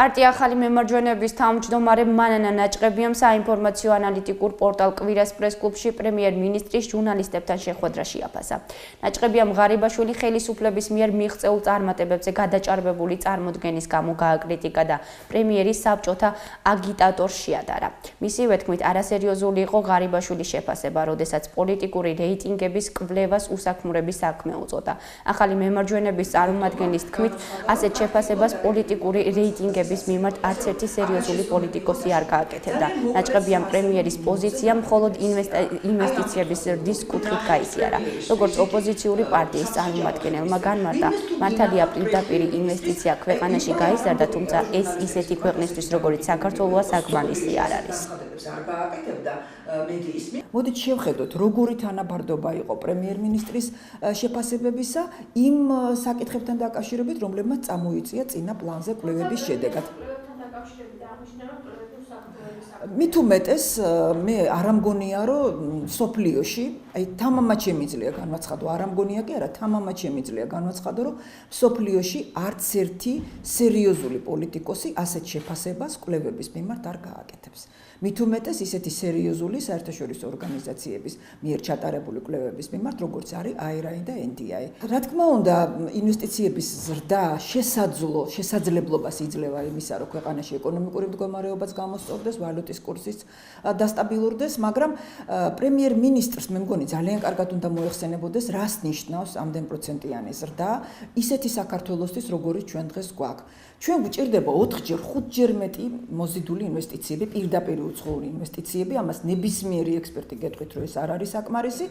პარტია ახალი მემარჯვენეობის თავმჯდომარე მანანა ნაჭყებიამ საინფორმაციო ანალიტიკურ პორტალ კვირას პრესკლუბში პრემიერ-მინისტრის ჟურნალისტებთან შეხვედრა შეაფასა. ნაჭყებიამ ღარიბაშვილი ხელისუფლების მიერ მიღწეულ წარმატებებზე გადაჭარბებული წარმოდგენის გამო გააკრიტიკა და პრემიერის საბჭოთა აგიტატორს შეადარა. მისივე თქმით, არასერიოზული იყო ღარიბაშვილის შეფასება, როდესაც პოლიტიკური რეიტინგების კვლევას უსაქმურების საქმე უწოდა. ახალი მემარჯვენეობის წარმომადგენლის თქმით, ასეთ შეფასებას პოლიტიკური რეიტინგების მიმართ არც ერთი სერიოზული პოლიტიკოსი არ გააკეთებდა. ნაჭყებიამ პრემიერის პოზიცია მხოლოდ ინვესტიციების ზრდის კუთხით გაიზიარა. როგორც ოპოზიციური პარტიის წარმომადგენელმა განმარტა, მართალია პირდაპირ ინვესტიცია ქვეყანაში გაიზარდა, თუმცა ეს ისეთი ქვეყნისთვის, როგორც საქართველოა, საკმარისი არ არის. მოდით შევხედოთ, როგორი თანაბარდობა იყო პრემიერ-მინისტრის შეფასებებისა იმ საკითხებთან დაკავშირებით, რომლებმაც წამოიწია წინა პლანზე კვლევების შედეგად. მით უმეტეს მე არ ამგონია, რომ სოფლიოში, თამამად შემიძლია განვაცხადო, არ ამგონია კი არა, თამამად შემიძლია განვაცხადო, რომ სოფლიოში არც ერთი სერიოზული პოლიტიკოსი ასეთ შეფასებას კვლევების მიმართ არ გააკეთებს. მით უმეტეს ისეთი სერიოზული საერთაშორისო ორგანიზაციების მიერ ჩატარებული კვლევების მიმართ, როგორც არის IRI და NDI. რა თქმა უნდა, ინვესტიციების ზრდა შესაძლებლობას იძლევა იმისა, რომ ქვეყანაში ეკონომიკური მდგომარეობაც გამოსწორდეს, ვალუტის კურსიც დასტაბილურდეს, მაგრამ პრემიერ-მინისტრს მე მგონი ძალიან კარგად უნდა მოეხსენებოდეს, რას ნიშნავს ამდენ პროცენტიანი ზრდა ისეთი საქართველოსთვის, როგორიც ჩვენ დღეს გვაქვს. ჩვენ გვჭირდება 4-ჯერ, 5-ჯერ მეტი მოზიდული ინვესტიციები, პირდაპირ უცხოური ინვესტიციები, ამას ნებისმიერი ექსპერტი გეტყვით, რომ ეს არ არის საკმარისი.